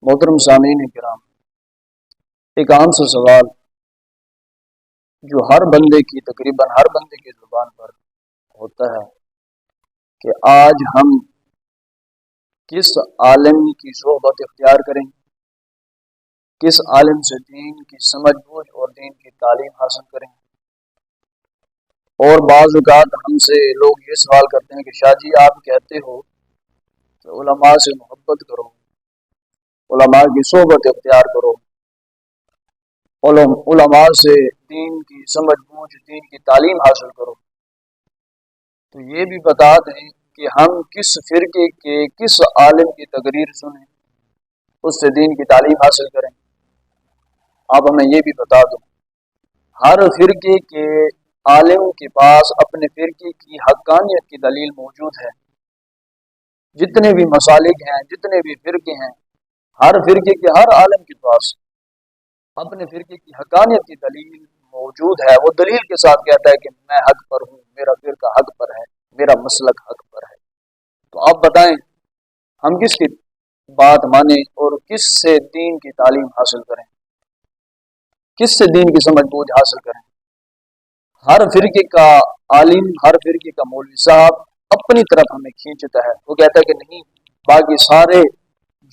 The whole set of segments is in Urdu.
محترم سامعین کرام، ایک عام سا سوال جو تقریباً ہر بندے کی زبان پر ہوتا ہے کہ آج ہم کس عالم کی صحبت اختیار کریں، کس عالم سے دین کی سمجھ بوجھ اور دین کی تعلیم حاصل کریں۔ اور بعض اوقات ہم سے لوگ یہ سوال کرتے ہیں کہ شاہ جی آپ کہتے ہو کہ علماء سے محبت کرو، علماء کی صحبت اختیار کرو، علماء سے دین کی سمجھ بوجھ دین کی تعلیم حاصل کرو، تو یہ بھی بتا دیں کہ ہم کس فرقے کے کس عالم کی تقریر سنیں، اس سے دین کی تعلیم حاصل کریں۔ آپ ہمیں یہ بھی بتا دو، ہر فرقے کے عالم کے پاس اپنے فرقے کی حقانیت کی دلیل موجود ہے۔ جتنے بھی مسالک ہیں، جتنے بھی فرقے ہیں، ہر فرقے کے ہر عالم کے پاس اپنے فرقے کی حقانیت کی دلیل موجود ہے۔ وہ دلیل کے ساتھ کہتا ہے کہ میں حق پر ہوں، میرا فرقہ حق پر ہے، میرا مسلک حق پر ہے۔ تو آپ بتائیں ہم کس کی بات مانیں اور کس سے دین کی تعلیم حاصل کریں، کس سے دین کی سمجھ بوجھ حاصل کریں؟ ہر فرقے کا عالم، ہر فرقے کا مولوی صاحب اپنی طرف ہمیں کھینچتا ہے۔ وہ کہتا ہے کہ نہیں، باقی سارے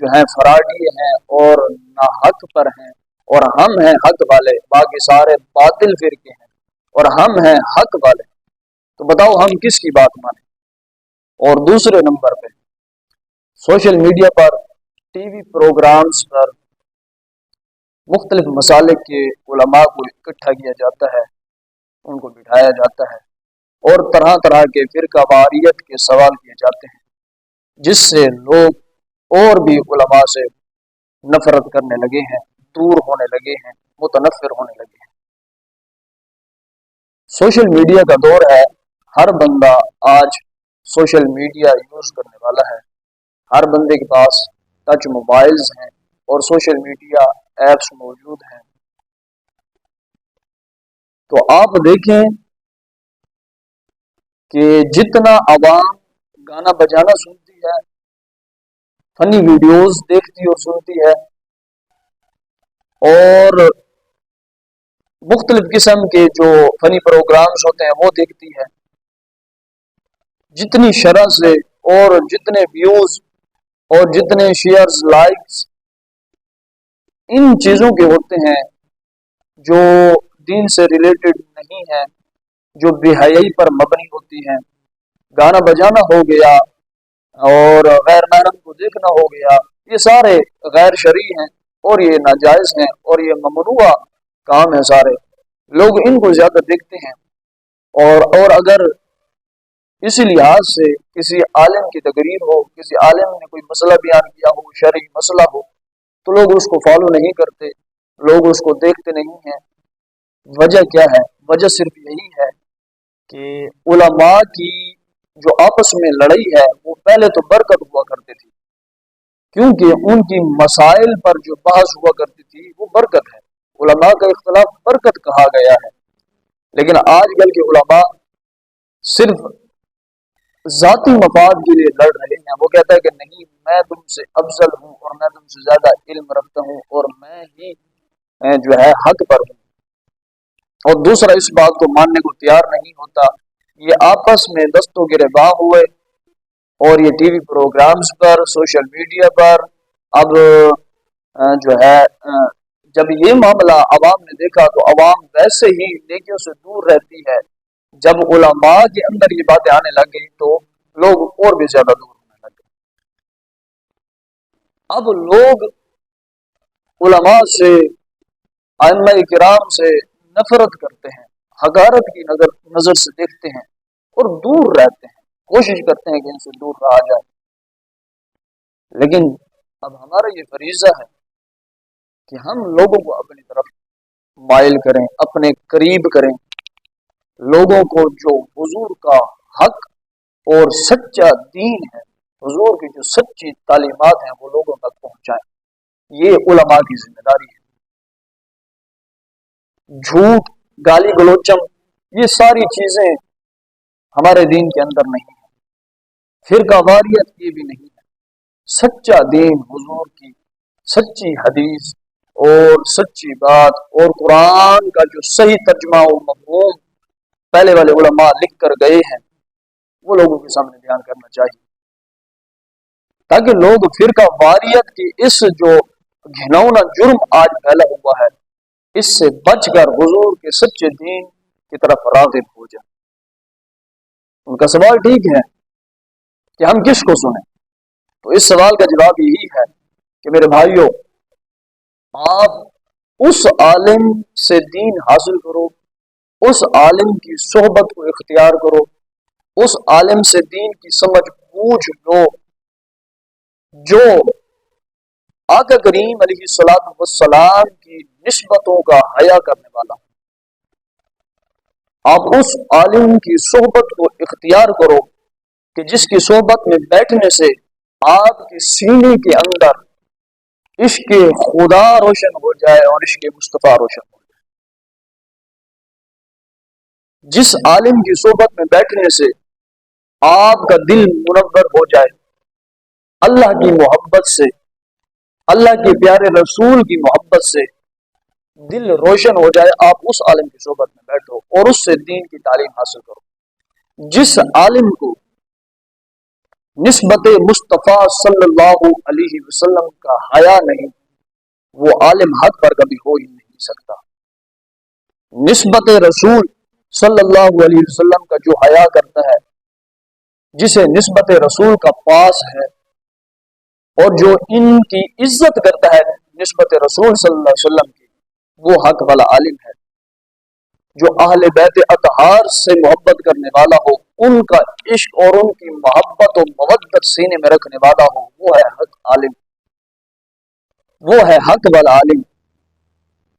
جو ہیں فراڈی ہیں اور نہ حق پر ہیں، اور ہم ہیں حق والے، باقی سارے باطل فرقے ہیں اور ہم ہیں حق والے۔ تو بتاؤ ہم کس کی بات مانیں؟ اور دوسرے نمبر پہ سوشل میڈیا پر، ٹی وی پروگرامز پر مختلف مسالک کے علماء کو اکٹھا کیا جاتا ہے، ان کو بٹھایا جاتا ہے اور طرح طرح کے فرقہ واریت کے سوال کیے جاتے ہیں، جس سے لوگ اور بھی علماء سے نفرت کرنے لگے ہیں، دور ہونے لگے ہیں، متنفر ہونے لگے ہیں۔ سوشل میڈیا کا دور ہے، ہر بندہ آج سوشل میڈیا یوز کرنے والا ہے، ہر بندے کے پاس ٹچ موبائلز ہیں اور سوشل میڈیا ایپس موجود ہیں۔ تو آپ دیکھیں کہ جتنا عوام گانا بجانا سنتی ہے، فنی ویڈیوز دیکھتی اور سنتی ہے، اور مختلف قسم کے جو فنی پروگرامز ہوتے ہیں وہ دیکھتی ہے، جتنی شرح سے اور جتنے ویوز اور جتنے شیئرز، لائکس ان چیزوں کے ہوتے ہیں جو دین سے ریلیٹڈ نہیں ہیں، جو بے حیائی پر مبنی ہوتی ہیں، گانا بجانا ہو گیا اور غیر محرم کو دیکھنا ہو گیا، یہ سارے غیر شرعی ہیں اور یہ ناجائز ہیں اور یہ ممنوع کام ہے۔ سارے لوگ ان کو زیادہ دیکھتے ہیں، اور اگر اسی لحاظ سے کسی عالم کی تقریر ہو، کسی عالم نے کوئی مسئلہ بیان کیا ہو، شرعی مسئلہ ہو، تو لوگ اس کو فالو نہیں کرتے، لوگ اس کو دیکھتے نہیں ہیں۔ وجہ کیا ہے؟ وجہ صرف یہی ہے کہ علماء کی جو آپس میں لڑائی ہے وہ پہلے تو برکت ہوا کرتی تھی، کیونکہ ان کی مسائل پر جو بحث ہوا کرتی تھی وہ برکت ہے، علماء کا اختلاف برکت کہا گیا ہے۔ لیکن آج کل کے علماء صرف ذاتی مفاد کے لیے لڑ رہے ہیں۔ وہ کہتا ہے کہ نہیں، میں تم سے افضل ہوں اور میں تم سے زیادہ علم رکھتا ہوں اور میں ہی جو ہے حق پر ہوں، اور دوسرا اس بات کو ماننے کو تیار نہیں ہوتا۔ یہ آپس میں دست و گریباں ہوئے اور یہ ٹی وی پروگرامز پر، سوشل میڈیا پر اب جو ہے جب یہ معاملہ عوام نے دیکھا تو عوام ویسے ہی نیکیوں سے دور رہتی ہے۔ جب علماء کے اندر یہ باتیں آنے لگ گئی تو لوگ اور بھی زیادہ دور ہونے لگ گئے۔ اب لوگ علماء سے، ائمہ کرام سے نفرت کرتے ہیں، حقارت کی نظر سے دیکھتے ہیں اور دور رہتے ہیں، کوشش کرتے ہیں کہ ان سے دور رہا جائے۔ لیکن اب ہمارا یہ فریضہ ہے کہ ہم لوگوں کو اپنی طرف مائل کریں، اپنے قریب کریں، لوگوں کو جو حضور کا حق اور سچا دین ہے، حضور کی جو سچی تعلیمات ہیں وہ لوگوں تک پہنچائیں۔ یہ علماء کی ذمہ داری ہے۔ جھوٹ، گالی گلوچم، یہ ساری چیزیں ہمارے دین کے اندر نہیں ہیں، فرقہ واریت یہ بھی نہیں ہے۔ سچا دین حضور کی سچی حدیث اور سچی بات اور قرآن کا جو صحیح ترجمہ و مفہوم پہلے والے علماء لکھ کر گئے ہیں وہ لوگوں کے سامنے بیان کرنا چاہیے، تاکہ لوگ فرقہ واریت کی اس جو گھناؤنا جرم آج پھیلا ہوا ہے اس سے بچ کر حضور کے سچے دین کی طرف راغب ہو جائیں۔ ان کا سوال ٹھیک ہے کہ ہم کس کو سنیں، تو اس سوال کا جواب یہی ہے کہ میرے بھائیوں، آپ اس عالم سے دین حاصل کرو، اس عالم کی صحبت کو اختیار کرو، اس عالم سے دین کی سمجھ بوجھ لو جو آقا کریم علیہ الصلوۃ والسلام کی نسبتوں کا حیا کرنے والا ہو۔ آپ اس عالم کی صحبت کو اختیار کرو کہ جس کی صحبت میں بیٹھنے سے آپ کے سینے کے اندر عشق خدا روشن ہو جائے اور عشق مصطفیٰ روشن ہو جائے۔ جس عالم کی صحبت میں بیٹھنے سے آپ کا دل منور ہو جائے اللہ کی محبت سے، اللہ کے پیارے رسول کی محبت سے دل روشن ہو جائے، آپ اس عالم کی صحبت میں بیٹھو اور اس سے دین کی تعلیم حاصل کرو۔ جس عالم کو نسبت مصطفیٰ صلی اللہ علیہ وسلم کا حیا نہیں، وہ عالم حق پر کبھی ہو ہی نہیں سکتا۔ نسبت رسول صلی اللہ علیہ وسلم کا جو حیا کرتا ہے، جسے نسبت رسول کا پاس ہے اور جو ان کی عزت کرتا ہے نسبت رسول صلی اللہ علیہ وسلم کی، وہ حق والا عالم ہے۔ جو اہل بیت اطہار سے محبت کرنے والا ہو، ان کا عشق اور ان کی محبت و مودت سینے میں رکھنے والا ہو، وہ ہے حق عالم، وہ ہے حق والا عالم۔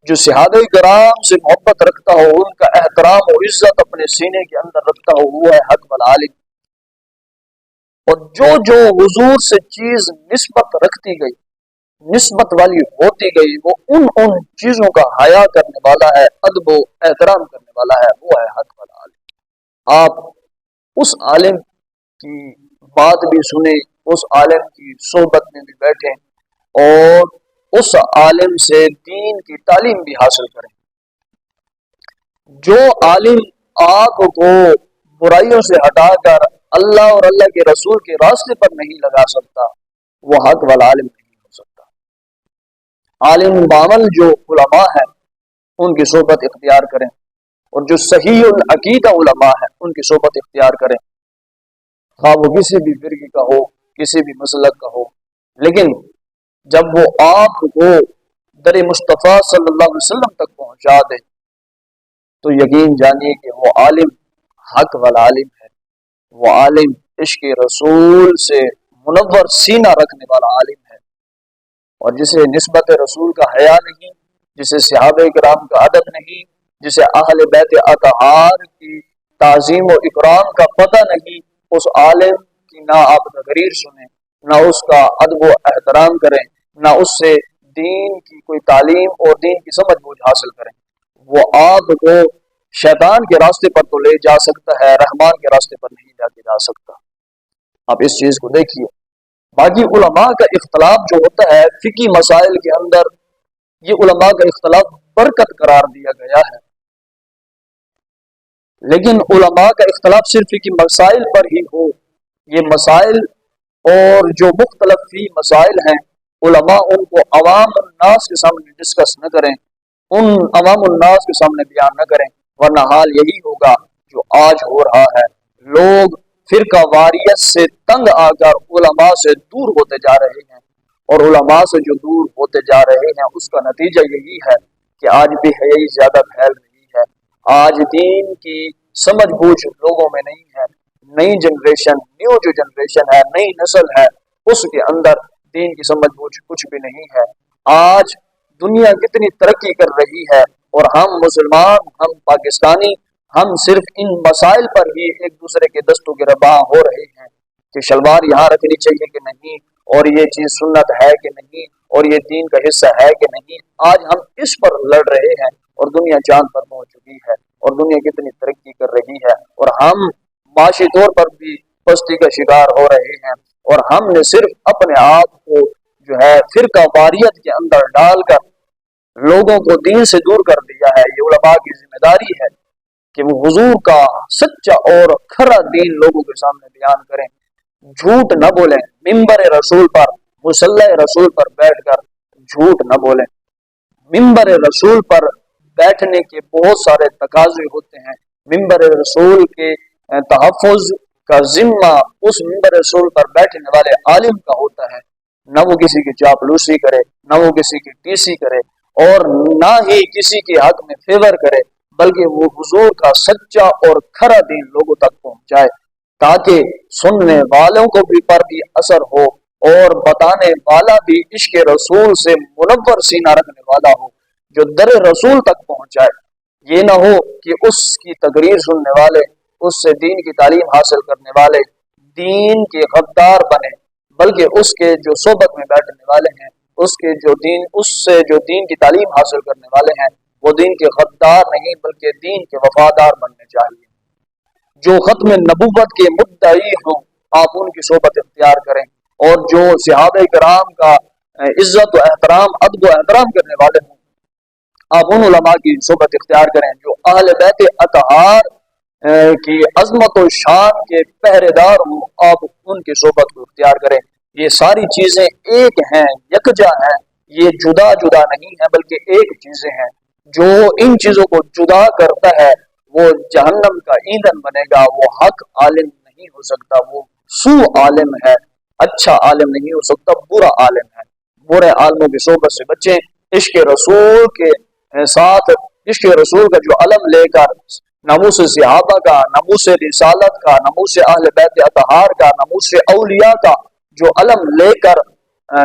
جو صحابہ کرام سے محبت رکھتا ہو، ان کا احترام و عزت اپنے سینے کے اندر رکھتا ہو، وہ ہے حق والا عالم۔ اور جو حضور سے چیز نسبت رکھتی گئی، نسبت والی ہوتی گئی، وہ ان چیزوں کا حیا کرنے والا ہے، ادب و احترام کرنے والا ہے، وہ ہے حق والا عالم۔ آپ اس عالم کی بات بھی سنیں، اس عالم کی صحبت میں بھی بیٹھیں اور اس عالم سے دین کی تعلیم بھی حاصل کریں۔ جو عالم آپ کو برائیوں سے ہٹا کر اللہ اور اللہ کے رسول کے راستے پر نہیں لگا سکتا، وہ حق والا عالم نہیں ہو سکتا۔ عالم بعمل جو علماء ہیں ان کی صحبت اختیار کریں، اور جو صحیح العقیدہ علماء ہیں ان کی صحبت اختیار کریں، خواہ وہ کسی بھی فرقے کا ہو، کسی بھی مسلک کا ہو، لیکن جب وہ آپ کو در مصطفیٰ صلی اللہ علیہ وسلم تک پہنچا دے تو یقین جانیے کہ وہ عالم حق والا عالم ہے، وہ عالم عشق رسول سے منور سینہ رکھنے والا عالم ہے۔ اور جسے نسبت رسول کا حیا نہیں، جسے صحابہ کرام کا ادب نہیں، جسے اہل بیت اطہار کی تعظیم و اکرام کا پتہ نہیں، اس عالم کی نہ آپ تقریر سنیں، نہ اس کا ادب و احترام کریں، نہ اس سے دین کی کوئی تعلیم اور دین کی سمجھ بوجھ حاصل کریں۔ وہ آپ کو شیطان کے راستے پر تو لے جا سکتا ہے، رحمان کے راستے پر نہیں لے کے جا سکتا۔ آپ اس چیز کو دیکھیے۔ باقی علماء کا اختلاف جو ہوتا ہے فقہی مسائل کے اندر، یہ علماء کا اختلاف برکت قرار دیا گیا ہے، لیکن علماء کا اختلاف صرف فقہی مسائل پر ہی ہو۔ یہ مسائل اور جو مختلف فی مسائل ہیں، علماء ان کو عوام الناس کے سامنے ڈسکس نہ کریں، ان عوام الناس کے سامنے بیان نہ کریں، ورنہ حال یہی ہوگا جو آج ہو رہا ہے۔ لوگ فرقہ واریت سے تنگ آ کر علماء سے دور ہوتے جا رہے ہیں، اور علماء سے جو دور ہوتے جا رہے ہیں اس کا نتیجہ یہی ہے کہ آج بے حیائی زیادہ پھیل رہی ہے، آج دین کی سمجھ بوجھ لوگوں میں نہیں ہے۔ نئی جنریشن، نیو جو جنریشن ہے، نئی نسل ہے، اس کے اندر دین کی سمجھ بوجھ کچھ بھی نہیں ہے۔ آج دنیا کتنی ترقی کر رہی ہے اور ہم مسلمان، ہم پاکستانی، ہم صرف ان مسائل پر ہی ایک دوسرے کے دستوں کے رباں ہو رہے ہیں کہ شلوار یہاں رکھنی چاہیے کہ نہیں، اور یہ چیز سنت ہے کہ نہیں، اور یہ دین کا حصہ ہے کہ نہیں۔ آج ہم اس پر لڑ رہے ہیں اور دنیا چاند پر پہنچ چکی ہے اور دنیا کتنی ترقی کر رہی ہے، اور ہم معاشی طور پر بھی پستی کا شکار ہو رہے ہیں، اور ہم نے صرف اپنے آپ کو جو ہے فرقہ واریت کے اندر ڈال کر لوگوں کو دین سے دور کر دیا ہے، یہ علماء کی ذمہ داری ہے کہ وہ حضور کا سچا اور کھرا دین لوگوں کے سامنے بیان کریں، جھوٹ نہ بولیں، ممبر رسول پر مصلی رسول پر بیٹھ کر جھوٹ نہ بولیں۔ ممبر رسول پر بیٹھنے کے بہت سارے تقاضے ہوتے ہیں، ممبر رسول کے تحفظ کا ذمہ اس ممبر رسول پر بیٹھنے والے عالم کا ہوتا ہے، نہ وہ کسی کی چاپلوسی کرے، نہ وہ کسی کی ٹیسی کرے، اور نہ ہی کسی کے حق میں فیور کرے، بلکہ وہ حضور کا سچا اور کھرا دین لوگوں تک پہنچائے تاکہ سننے والوں کو بھی پر بھی اثر ہو اور بتانے والا بھی عشق رسول سے منور سینہ رکھنے والا ہو جو در رسول تک پہنچائے۔ یہ نہ ہو کہ اس کی تقریر سننے والے، اس سے دین کی تعلیم حاصل کرنے والے دین کے غدار بنے، بلکہ اس کے جو صحبت میں بیٹھنے والے ہیں، اس سے جو دین کی تعلیم حاصل کرنے والے ہیں، وہ دین کے غدار نہیں بلکہ دین کے وفادار بننے چاہیے۔ جو ختم نبوت کے مدعی ہوں آپ ان کی صحبت اختیار کریں، اور جو صحابہ کرام کا عزت و احترام، ادب و احترام کرنے والے ہوں آپ ان علماء کی صحبت اختیار کریں۔ جو اہل بیت اطہار کی عظمت و شان کے پہرے دار ہوں آپ ان کی صحبت کو اختیار کریں۔ یہ ساری چیزیں ایک ہیں، یکجا ہیں، یہ جدا جدا نہیں ہیں بلکہ ایک چیزیں ہیں۔ جو ان چیزوں کو جدا کرتا ہے وہ جہنم کا ایندھن بنے گا، وہ حق عالم نہیں ہو سکتا، وہ سو عالم ہے، اچھا عالم نہیں ہو سکتا، برا عالم ہے۔ برے عالموں کی صحبت سے بچیں، عشق رسول کے ساتھ عشق رسول کا جو علم لے کر ناموس صحابہ کا، ناموس رسالت کا، ناموس اہل بیت اطہار کا، ناموس اولیاء کا جو علم لے کر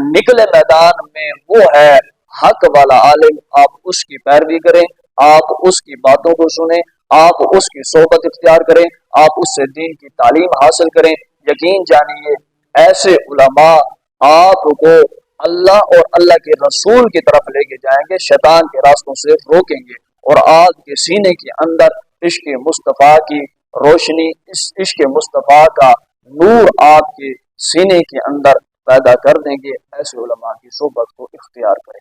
نکلے میدان میں، وہ ہے حق والا عالم۔ آپ اس کی پیروی کریں، آپ اس کی باتوں کو سنیں، آپ اس کی صحبت اختیار کریں، آپ اس سے دین کی تعلیم حاصل کریں۔ یقین جانیے ایسے علماء آپ کو اللہ اور اللہ کے رسول کی طرف لے کے جائیں گے، شیطان کے راستوں سے روکیں گے، اور آپ کے سینے کے اندر عشق مصطفیٰ کی روشنی، اس عشق مصطفیٰ کا نور آپ کے سینے کے اندر پیدا کر دیں گے۔ ایسے علماء کی صحبت کو اختیار کریں۔